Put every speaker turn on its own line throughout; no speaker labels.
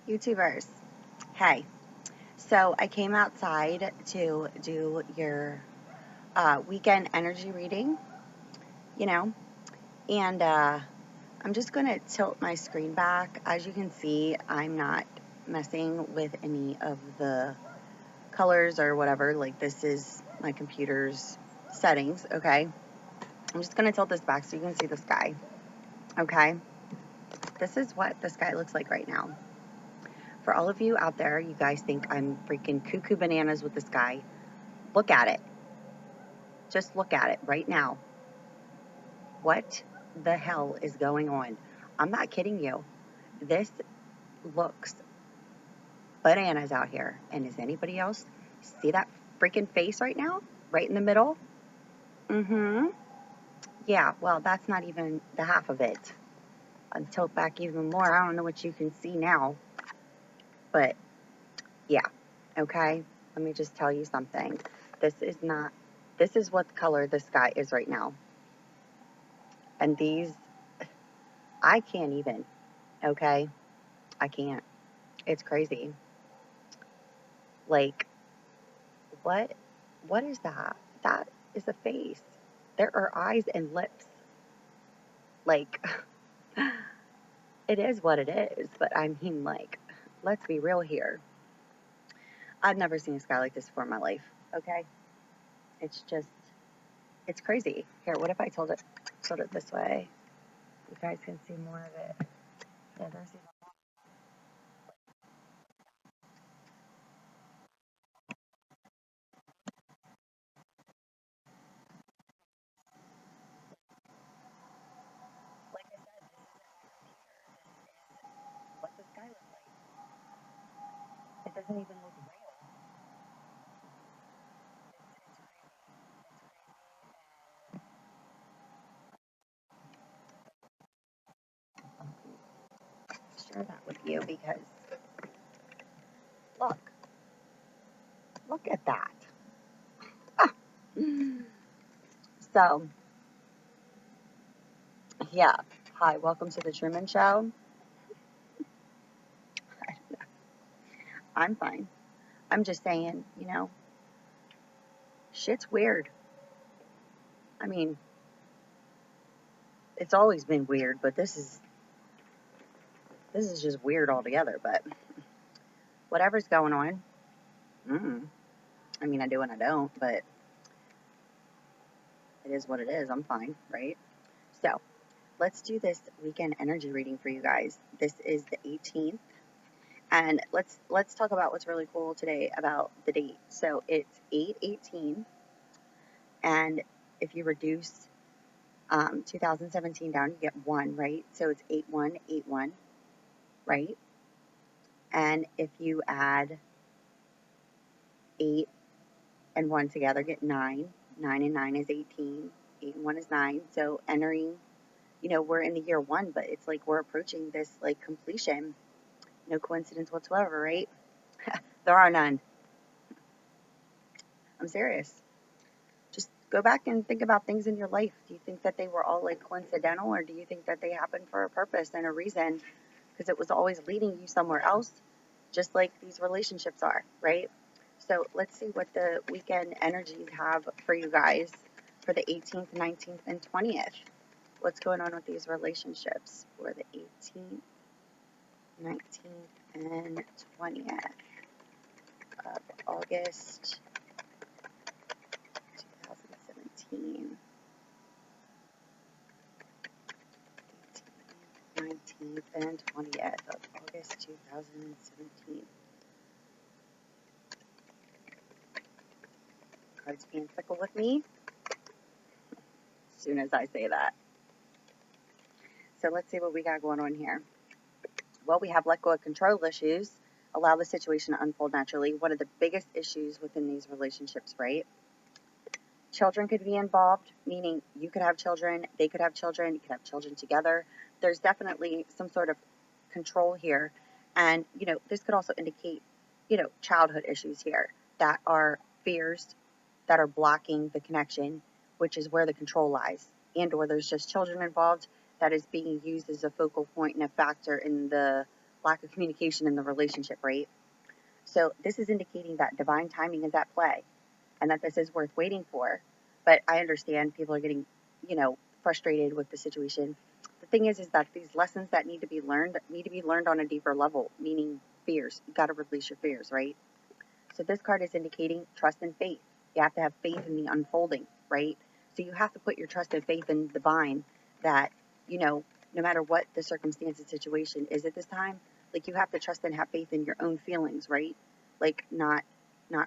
YouTubers. Hey, so I came outside to do your weekend energy reading, you know, and I'm just going to tilt my screen back. As you can see, I'm not messing with any of the colors or whatever. Like, this is my computer's settings, okay? I'm just going to tilt this back so you can see the sky, okay? This is what the sky looks like right now. For all of you out there, you guys think I'm freaking cuckoo bananas with the sky. Look at it. Just look at it right now. What the hell is going on? I'm not kidding you. This looks bananas out here. And does anybody else see that freaking face right now? Right in the middle? Mm-hmm. Yeah, well, that's not even the half of it. I'll tilt back even more. I don't know what you can see now. But yeah, okay? Let me just tell you something. This is what color the sky is right now. And I can't even, okay? I can't. It's crazy. Like, what? What is that? That is a face. There are eyes and lips. Like, it is what it is. But I mean, like, let's be real here. I've never seen a sky like this before in my life. Okay? It's just, it's crazy. Here, what if I told it this way? You guys can see more of it. Yeah, there's even. Like I said, this is what the sky looks like. It doesn't even look real. Share that with you because look, look at that. Ah. So, yeah. Hi, welcome to the Truman Show. I'm fine. I'm just saying, shit's weird. I mean, it's always been weird, but this is just weird altogether. But whatever's going on, mm, I mean, I do and I don't, but it is what it is. I'm fine, right? So let's do this weekend energy reading for you guys. This is the 18th, and let's talk about what's really cool today about the date. So it's 8/18, and if you reduce 2017 down, you get one, right? So it's 8181, right? And if you add 8 and 1 together, get 9. 9 and 9 is 18. 8 and 1 is 9. So entering, we're in the year 1, but it's like we're approaching this like completion. No coincidence whatsoever, right? There are none. I'm serious. Just go back and think about things in your life. Do you think that they were all like coincidental, or do you think that they happened for a purpose and a reason? Because it was always leading you somewhere else, just like these relationships are, right? So let's see what the weekend energies have for you guys for the 18th, 19th, and 20th. What's going on with these relationships for the 18th, 19th, and 20th of August 2017? 19th and 20th of August 2017. Cards being fickle with me as soon as I say that. So let's see what we got going on here. Well, we have let go of control issues, allow the situation to unfold naturally. One of the biggest issues within these relationships, right? Children could be involved, meaning you could have children, they could have children, you could have children together. There's definitely some sort of control here. And, this could also indicate, childhood issues here that are fears that are blocking the connection, which is where the control lies. And or there's just children involved that is being used as a focal point and a factor in the lack of communication in the relationship, right? So this is indicating that divine timing is at play and that this is worth waiting for. But I understand people are getting, frustrated with the situation. The thing is that these lessons that need to be learned on a deeper level, meaning fears. You got to release your fears, right? So this card is indicating trust and faith. You have to have faith in the unfolding, right? So you have to put your trust and faith in the divine that, no matter what the circumstance and situation is at this time, like you have to trust and have faith in your own feelings, right? Like not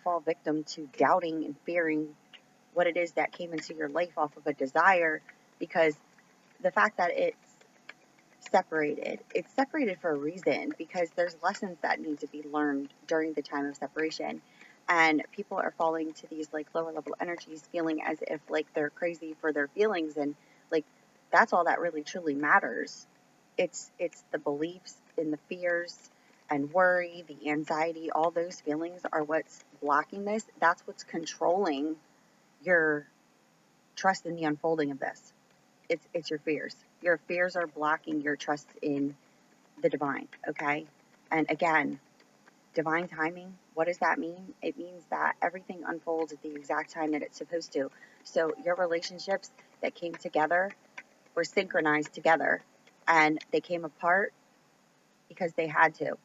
fall victim to doubting and fearing what it is that came into your life off of a desire, because the fact that it's separated for a reason, because there's lessons that need to be learned during the time of separation. And people are falling to these like lower level energies feeling as if like they're crazy for their feelings, and like that's all that really truly matters. It's the beliefs and the fears and worry, the anxiety, all those feelings are what's blocking this. That's what's controlling your trust in the unfolding of this. It's your fears. Your fears are blocking your trust in the divine, okay? And again, divine timing, what does that mean? It means that everything unfolds at the exact time that it's supposed to. So your relationships that came together were synchronized together, and they came apart because they had to.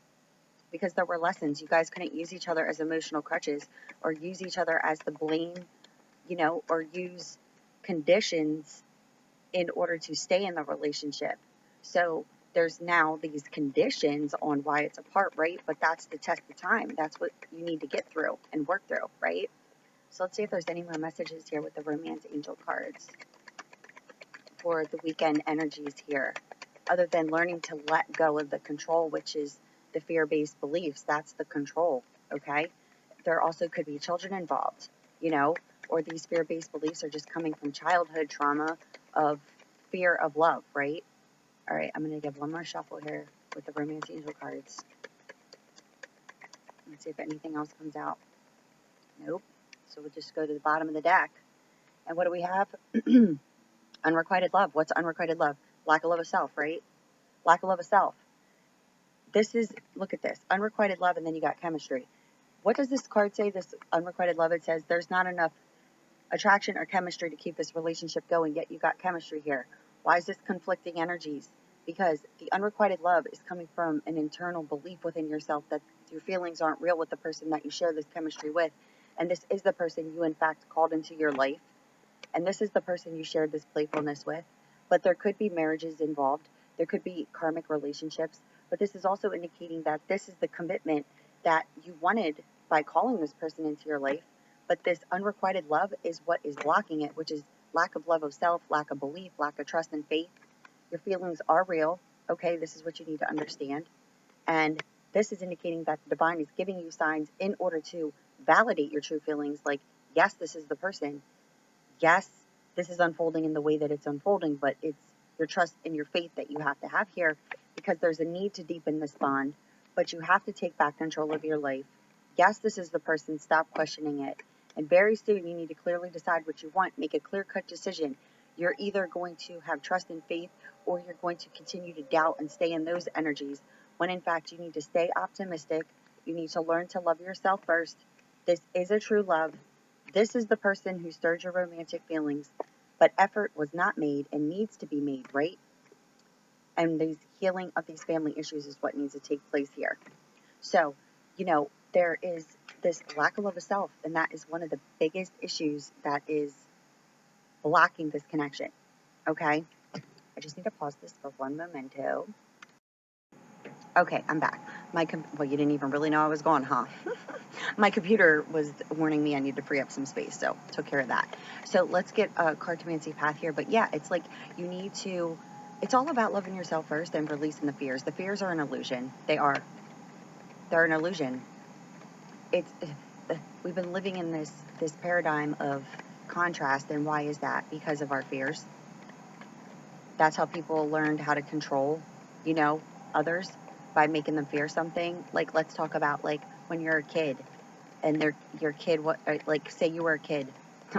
Because there were lessons. You guys couldn't use each other as emotional crutches or use each other as the blame, or use conditions in order to stay in the relationship. So there's now these conditions on why it's apart, right? But that's the test of time. That's what you need to get through and work through, right? So let's see if there's any more messages here with the romance angel cards for the weekend energies here, other than learning to let go of the control, which is the fear-based beliefs. That's the control, okay? There also could be children involved, or these fear-based beliefs are just coming from childhood trauma of fear of love, right? All right, I'm going to give one more shuffle here with the romance angel cards. Let's see if anything else comes out. Nope. So we'll just go to the bottom of the deck. And what do we have? Unrequited love. What's unrequited love? Lack of love of self, right? Lack of love of self. Look at this, unrequited love, and then you got chemistry. What does this card say, this unrequited love? It says there's not enough attraction or chemistry to keep this relationship going, yet you got chemistry here. Why is this conflicting energies? Because the unrequited love is coming from an internal belief within yourself that your feelings aren't real with the person that you share this chemistry with. And this is the person you, in fact, called into your life. And this is the person you shared this playfulness with. But there could be marriages involved. There could be karmic relationships. But this is also indicating that this is the commitment that you wanted by calling this person into your life. But this unrequited love is what is blocking it, which is lack of love of self, lack of belief, lack of trust and faith. Your feelings are real. Okay, this is what you need to understand. And this is indicating that the divine is giving you signs in order to validate your true feelings. Like, yes, this is the person. Yes, this is unfolding in the way that it's unfolding, but it's your trust and your faith that you have to have here, because there's a need to deepen this bond, but you have to take back control of your life. Yes, this is the person. Stop questioning it. And very soon you need to clearly decide what you want. Make a clear-cut decision. You're either going to have trust and faith, or you're going to continue to doubt and stay in those energies, when in fact you need to stay optimistic. You need to learn to love yourself first. This is a true love. This is the person who stirred your romantic feelings, but effort was not made and needs to be made, right? And the healing of these family issues is what needs to take place here. So, there is this lack of love of self, and that is one of the biggest issues that is blocking this connection, okay? I just need to pause this for one momento. Okay, I'm back. Well, you didn't even really know I was gone, huh? My computer was warning me I need to free up some space, so took care of that. So let's get a cartomancy path here. But yeah, it's like it's all about loving yourself first and releasing the fears. The fears are an illusion. They're an illusion. We've been living in this paradigm of contrast, and why is that? Because of our fears. That's how people learned how to control, others, by making them fear something. Like, let's talk about like when you're a kid and your kid, like say you were a kid,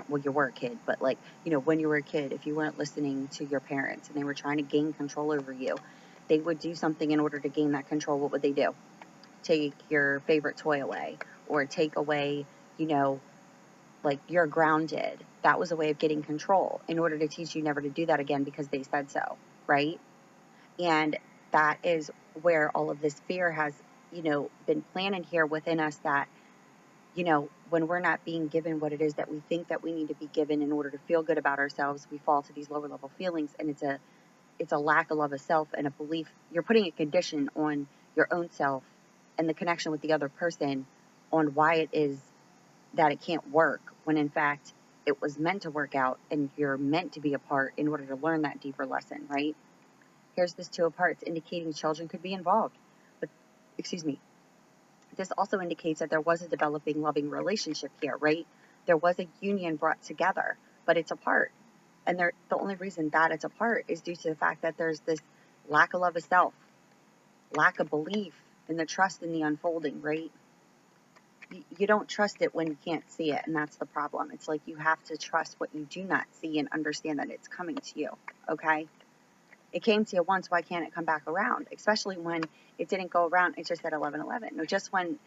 well, you were a kid, but like, when you were a kid, if you weren't listening to your parents and they were trying to gain control over you, they would do something in order to gain that control, what would they do? Take your favorite toy away, or take away, you know, like you're grounded. That was a way of getting control in order to teach you never to do that again because they said so, right? And that is where all of this fear has, been planted here within us, that, when we're not being given what it is that we think that we need to be given in order to feel good about ourselves, we fall to these lower level feelings, and it's a lack of love of self and a belief. You're putting a condition on your own self and the connection with the other person on why it is that it can't work, when in fact it was meant to work out and you're meant to be apart in order to learn that deeper lesson, right? Here's this two apart, indicating children could be involved. But, excuse me, this also indicates that there was a developing loving relationship here, right? There was a union brought together, but it's apart. And the only reason that it's apart is due to the fact that there's this lack of love of self, lack of belief in the trust in the unfolding, right? You don't trust it when you can't see it, and that's the problem. It's like you have to trust what you do not see and understand that it's coming to you, okay? It came to you once, why can't it come back around? Especially when it didn't go around, it just said 11:11. Or just when,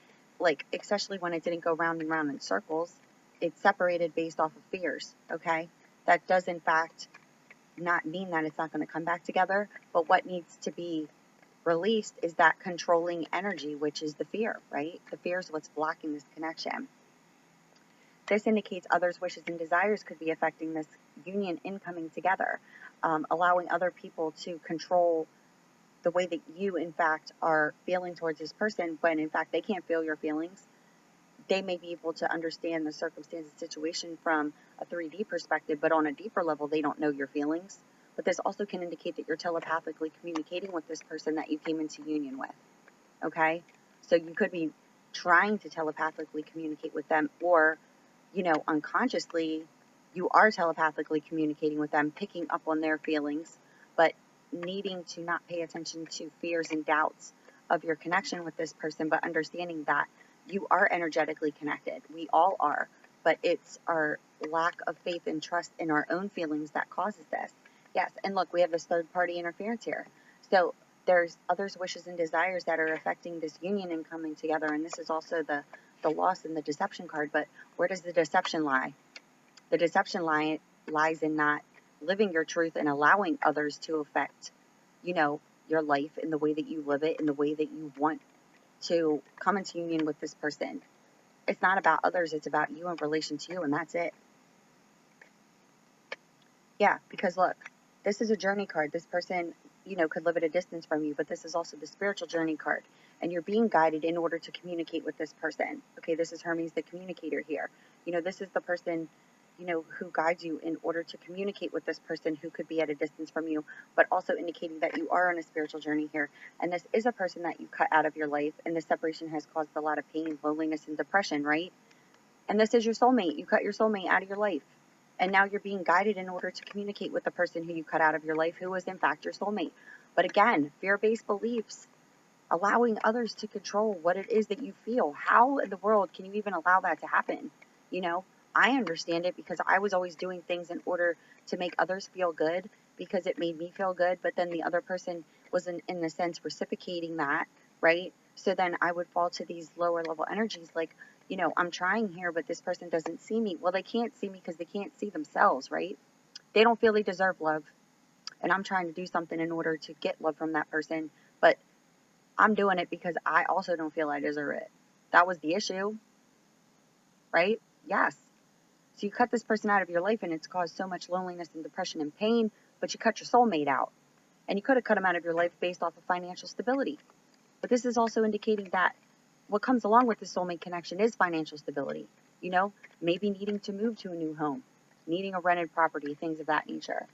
especially when it didn't go round and round in circles, it's separated based off of fears, okay? That does, in fact, not mean that it's not going to come back together, but what needs to be released is that controlling energy, which is the fear, right? The fear is what's blocking this connection. This indicates others' wishes and desires could be affecting this union in coming together, allowing other people to control the way that you, in fact, are feeling towards this person, when, in fact, they can't feel your feelings. They may be able to understand the circumstance and situation from a 3D perspective, but on a deeper level, they don't know your feelings. But this also can indicate that you're telepathically communicating with this person that you came into union with, okay? So you could be trying to telepathically communicate with them, or unconsciously, you are telepathically communicating with them, picking up on their feelings, but needing to not pay attention to fears and doubts of your connection with this person, but understanding that you are energetically connected. We all are, but it's our lack of faith and trust in our own feelings that causes this. Yes, and look, we have this third party interference here. So there's others' wishes and desires that are affecting this union and coming together, and this is also the loss in the deception card. But where does the deception lie? The deception lies in not living your truth and allowing others to affect, your life in the way that you live it, in the way that you want to come into union with this person. It's not about others, it's about you in relation to you, and that's it. Yeah, because look, this is a journey card. This person, could live at a distance from you, but this is also the spiritual journey card. And you're being guided in order to communicate with this person. Okay, this is Hermes, the communicator here. This is the person, who guides you in order to communicate with this person who could be at a distance from you, but also indicating that you are on a spiritual journey here. And this is a person that you cut out of your life, and this separation has caused a lot of pain, loneliness, and depression, right? And this is your soulmate. You cut your soulmate out of your life. And now you're being guided in order to communicate with the person who you cut out of your life, who was in fact your soulmate. But again, fear-based beliefs, allowing others to control what it is that you feel. How in the world can you even allow that to happen? I understand it because I was always doing things in order to make others feel good because it made me feel good. But then the other person was, in a sense, reciprocating that, right? So then I would fall to these lower level energies like, I'm trying here, but this person doesn't see me. Well, they can't see me because they can't see themselves, right? They don't feel they deserve love. And I'm trying to do something in order to get love from that person. But I'm doing it because I also don't feel I deserve it. That was the issue, right? Yes. So you cut this person out of your life and it's caused so much loneliness and depression and pain, but you cut your soulmate out. And you could have cut him out of your life based off of financial stability. But this is also indicating that what comes along with the soulmate connection is financial stability. Maybe needing to move to a new home, needing a rented property, things of that nature.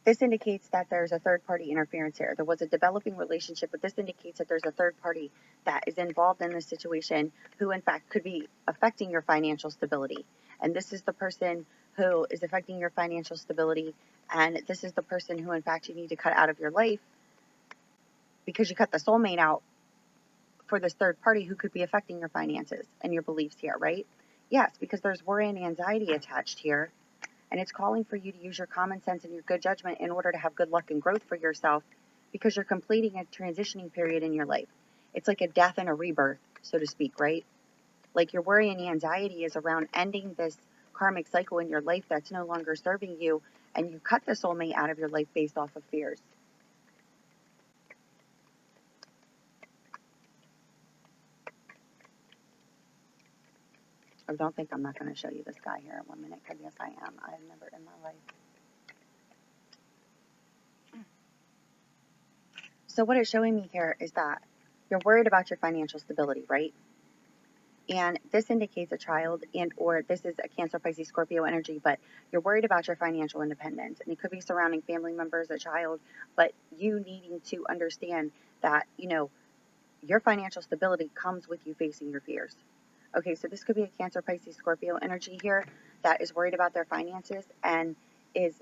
This indicates that there's a third-party interference here. There was a developing relationship, but this indicates that there's a third party that is involved in this situation who, in fact, could be affecting your financial stability. And this is the person who is affecting your financial stability, and this is the person who, in fact, you need to cut out of your life because you cut the soulmate out for this third party who could be affecting your finances and your beliefs here, right? Yes, because there's worry and anxiety attached here. And it's calling for you to use your common sense and your good judgment in order to have good luck and growth for yourself, because you're completing a transitioning period in your life. It's like a death and a rebirth, so to speak, right? Like your worry and anxiety is around ending this karmic cycle in your life that's no longer serving you, and you cut the soulmate out of your life based off of fears. Oh, don't think I'm not going to show you this guy here in 1 minute, because yes, I am. I've never in my life. So what it's showing me here is that you're worried about your financial stability, right? And this indicates a child, and or this is a Cancer, Pisces, Scorpio energy, but you're worried about your financial independence. And it could be surrounding family members, a child, but you needing to understand that, your financial stability comes with you facing your fears. Okay, so this could be a Cancer, Pisces, Scorpio energy here that is worried about their finances and is,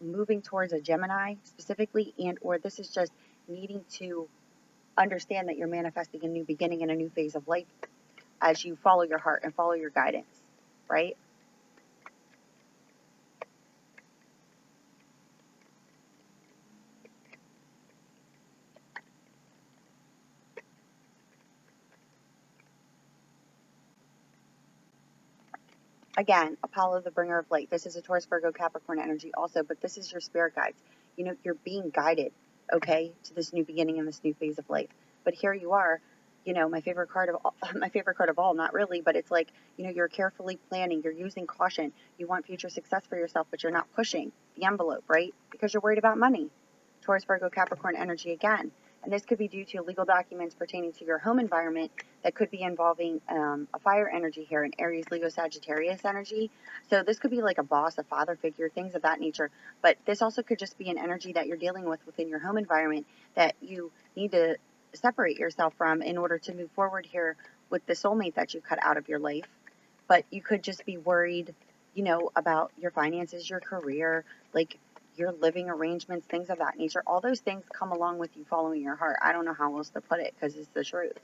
moving towards a Gemini specifically, and or this is just needing to understand that you're manifesting a new beginning and a new phase of life as you follow your heart and follow your guidance, right? Again, Apollo, the bringer of light. This is a Taurus, Virgo, Capricorn energy also, but this is your spirit guides. You're being guided, okay, to this new beginning and this new phase of life. But here you are, my favorite card of all, my favorite card of all, not really, but it's like, you're carefully planning, you're using caution, you want future success for yourself, but you're not pushing the envelope, right? Because you're worried about money. Taurus, Virgo, Capricorn energy again. And this could be due to legal documents pertaining to your home environment that could be involving a fire energy here, an Aries, Leo, Sagittarius energy. So this could be like a boss, a father figure, things of that nature. But this also could just be an energy that you're dealing with within your home environment that you need to separate yourself from in order to move forward here with the soulmate that you cut out of your life. But you could just be worried, about your finances, your career, like your living arrangements, things of that nature. All those things come along with you following your heart. I don't know how else to put it because it's the truth.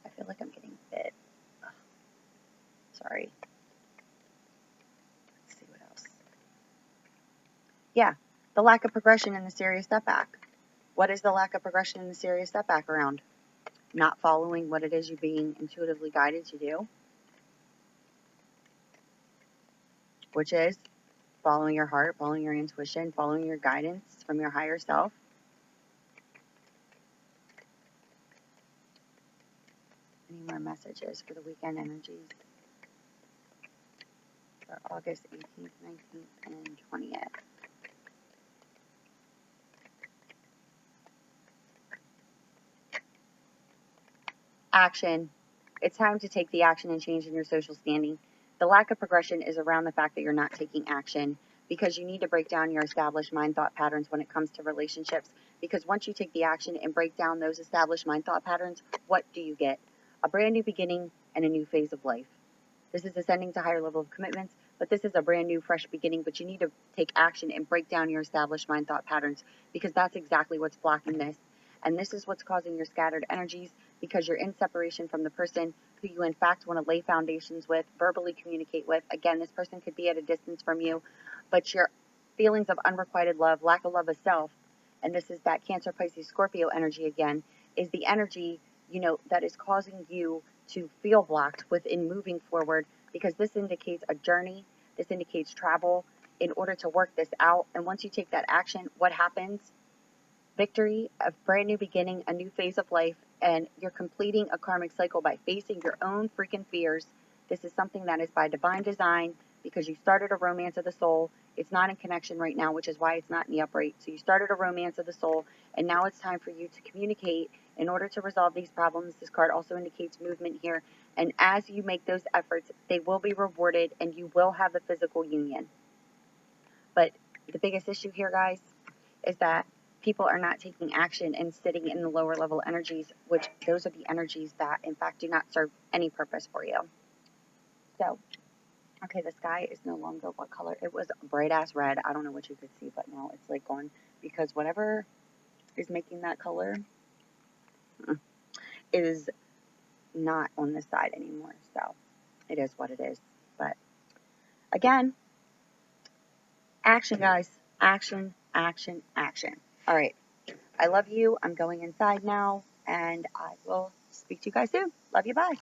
I feel like I'm getting bit. Ugh. Sorry. Let's see what else. Yeah, the lack of progression and the serious step back. What is the lack of progression and the serious step back around? Not following what it is you're being intuitively guided to do, which is following your heart, following your intuition, following your guidance from your higher self. Any more messages for the weekend energies for August 18th, 19th, and 20th? Action. It's time to take the action and change in your social standing. The lack of progression is around the fact that you're not taking action because you need to break down your established mind thought patterns when it comes to relationships. Because once you take the action and break down those established mind thought patterns, what do you get? A brand new beginning and a new phase of life. This is ascending to higher level of commitments, but this is a brand new, fresh beginning. But you need to take action and break down your established mind thought patterns because that's exactly what's blocking this. And this is what's causing your scattered energies because you're in separation from the person who you in fact want to lay foundations with, verbally communicate with. Again, this person could be at a distance from you, but your feelings of unrequited love, lack of love of self, and this is that Cancer, Pisces, Scorpio energy again, is the energy, that is causing you to feel blocked within moving forward because this indicates a journey, this indicates travel in order to work this out. And once you take that action, what happens? Victory, a brand new beginning, a new phase of life, and you're completing a karmic cycle by facing your own freaking fears. This is something that is by divine design because you started a romance of the soul. It's not in connection right now, which is why it's not in the upright. So you started a romance of the soul, and now it's time for you to communicate in order to resolve these problems. This card also indicates movement here, and as you make those efforts, they will be rewarded, and you will have a physical union. But the biggest issue here, guys, is that people are not taking action and sitting in the lower level energies, which those are the energies that, in fact, do not serve any purpose for you. So, okay, the sky is no longer what color? It was bright ass red. I don't know what you could see, but now it's like gone because whatever is making that color is not on this side anymore. So, it is what it is. But Again, action, guys. Action, action, action. All right. I love you. I'm going inside now, and I will speak to you guys soon. Love you. Bye.